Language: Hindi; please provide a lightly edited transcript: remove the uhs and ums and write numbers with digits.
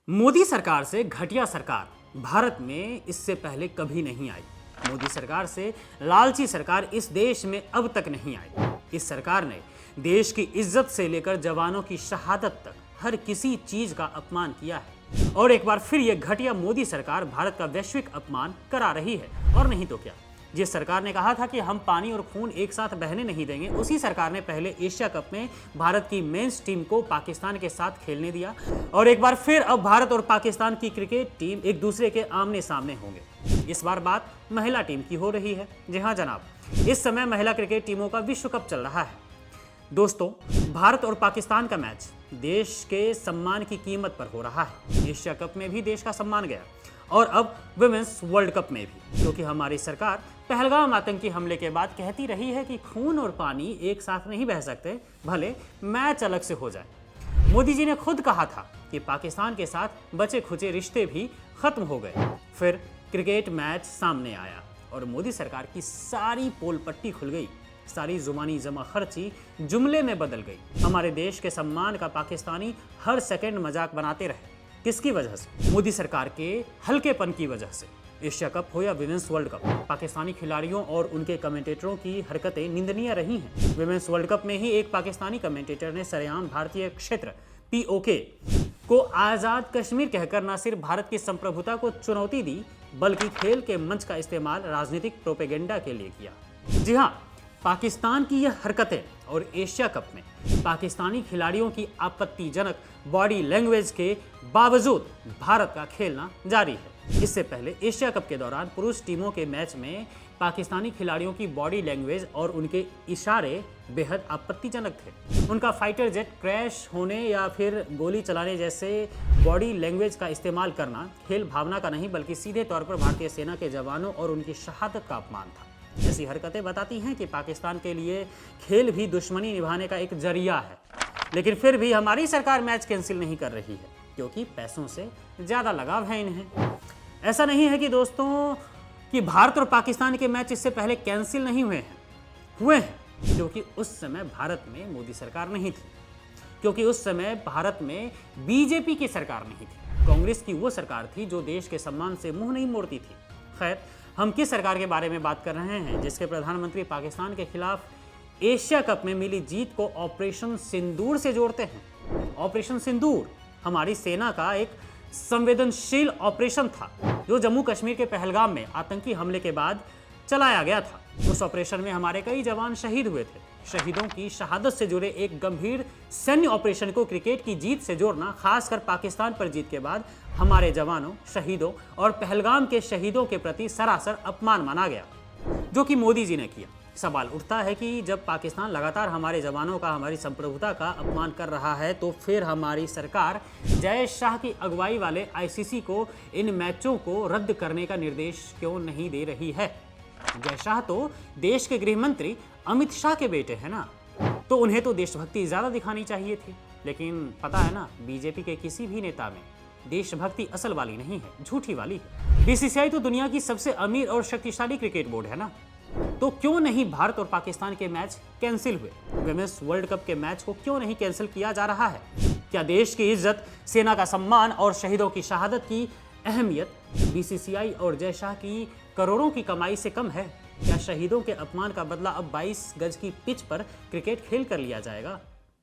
मोदी सरकार से घटिया सरकार भारत में इससे पहले कभी नहीं आई। मोदी सरकार से लालची सरकार इस देश में अब तक नहीं आई। इस सरकार ने देश की इज्जत से लेकर जवानों की शहादत तक हर किसी चीज का अपमान किया है और एक बार फिर यह घटिया मोदी सरकार भारत का वैश्विक अपमान करा रही है। और नहीं तो क्या, जिस सरकार ने कहा था कि हम पानी और खून एक साथ बहने नहीं देंगे, उसी सरकार ने पहले एशिया कप में भारत की मेंस टीम को पाकिस्तान के साथ खेलने दिया और एक बार फिर अब भारत और पाकिस्तान की क्रिकेट टीम एक दूसरे के आमने सामने होंगे। इस बार बात महिला टीम की हो रही है। जी हाँ जनाब, इस समय महिला क्रिकेट टीमों का विश्व कप चल रहा है। दोस्तों, भारत और पाकिस्तान का मैच देश के सम्मान की कीमत पर हो रहा है। एशिया कप में भी देश का सम्मान गया और अब विमेंस वर्ल्ड कप में भी, क्योंकि हमारी सरकार पहलगाम आतंकी हमले के बाद कहती रही है कि खून और पानी एक साथ नहीं बह सकते, भले मैच अलग से हो जाए। मोदी जी ने खुद कहा था कि पाकिस्तान के साथ बचे खुचे रिश्ते भी खत्म हो गए। फिर क्रिकेट मैच सामने आया और मोदी सरकार की सारी पोल पट्टी खुल गई, सारी जुबानी जमा खर्ची जुमले में बदल गई। हमारे देश के सम्मान का पाकिस्तानी हर सेकंड मजाक बनाते रहे। किसकी वजह से? मोदी सरकार के हल्केपन की वजह से। एशिया कप हो या विमेंस वर्ल्ड कप, पाकिस्तानी खिलाड़ियों और उनके कमेंटेटरों की हरकतें निंदनीय रही हैं। विमेंस वर्ल्ड कप में ही एक पाकिस्तानी कमेंटेटर ने सरेआम भारतीय क्षेत्र POK को आज़ाद कश्मीर कहकर न सिर्फ भारत की संप्रभुता को चुनौती दी, बल्कि खेल के मंच का इस्तेमाल राजनीतिक प्रोपेगेंडा के लिए किया। जी हाँ, पाकिस्तान की यह हरकतें और एशिया कप में पाकिस्तानी खिलाड़ियों की आपत्तिजनक बॉडी लैंग्वेज के बावजूद भारत का खेलना जारी है। इससे पहले एशिया कप के दौरान पुरुष टीमों के मैच में पाकिस्तानी खिलाड़ियों की बॉडी लैंग्वेज और उनके इशारे बेहद आपत्तिजनक थे। उनका फाइटर जेट क्रैश होने या फिर गोली चलाने जैसे बॉडी लैंग्वेज का इस्तेमाल करना खेल भावना का नहीं, बल्कि सीधे तौर पर भारतीय सेना के जवानों और उनकी शहादत का अपमान था। ऐसी हरकतें बताती हैं कि पाकिस्तान के लिए खेल भी दुश्मनी निभाने का एक जरिया है। लेकिन फिर भी हमारी सरकार मैच कैंसिल नहीं कर रही है, क्योंकि पैसों से ज़्यादा लगाव है इन्हें। ऐसा नहीं है कि दोस्तों कि भारत और पाकिस्तान के मैच इससे पहले कैंसिल नहीं हुए हैं, क्योंकि उस समय भारत में मोदी सरकार नहीं थी, क्योंकि उस समय भारत में बीजेपी की सरकार नहीं थी। कांग्रेस की वो सरकार थी जो देश के सम्मान से मुंह नहीं मोड़ती थी। खैर, हम किस सरकार के बारे में बात कर रहे हैं जिसके प्रधानमंत्री पाकिस्तान के खिलाफ एशिया कप में मिली जीत को ऑपरेशन सिंदूर से जोड़ते हैं। ऑपरेशन सिंदूर हमारी सेना का एक संवेदनशील ऑपरेशन था जो जम्मू कश्मीर के पहलगाम में आतंकी हमले के बाद चलाया गया था। उस ऑपरेशन में हमारे कई जवान शहीद हुए थे। शहीदों की शहादत से जुड़े एक गंभीर सैन्य ऑपरेशन को क्रिकेट की जीत से जोड़ना, खासकर पाकिस्तान पर जीत के बाद हमारे जवानों, शहीदों और पहलगाम के शहीदों के प्रति सरासर अपमान माना गया, जो कि मोदी जी ने किया। सवाल उठता है कि जब पाकिस्तान लगातार हमारे जवानों का, हमारी संप्रभुता का अपमान कर रहा है, तो फिर हमारी सरकार जय शाह की अगुवाई वाले ICC को इन मैचों को रद्द करने का निर्देश क्यों नहीं दे रही है? जय शाह तो देश के गृह मंत्री अमित शाह के बेटे हैं ना, तो उन्हें तो देशभक्ति ज्यादा दिखानी चाहिए थी। लेकिन पता है ना, बीजेपी के किसी भी नेता में देशभक्ति असल वाली नहीं है, झूठी वाली है। BCCI तो दुनिया की सबसे अमीर और शक्तिशाली क्रिकेट बोर्ड है ना, तो क्यों नहीं भारत और पाकिस्तान के मैच कैंसिल हुए? विमेंस वर्ल्ड कप के मैच को क्यों नहीं कैंसिल किया जा रहा है? क्या देश की इज्जत, सेना का सम्मान और शहीदों की शहादत की अहमियत BCCI और जय शाह की करोड़ों की कमाई से कम है? क्या शहीदों के अपमान का बदला अब 22 गज की पिच पर क्रिकेट खेल कर लिया जाएगा?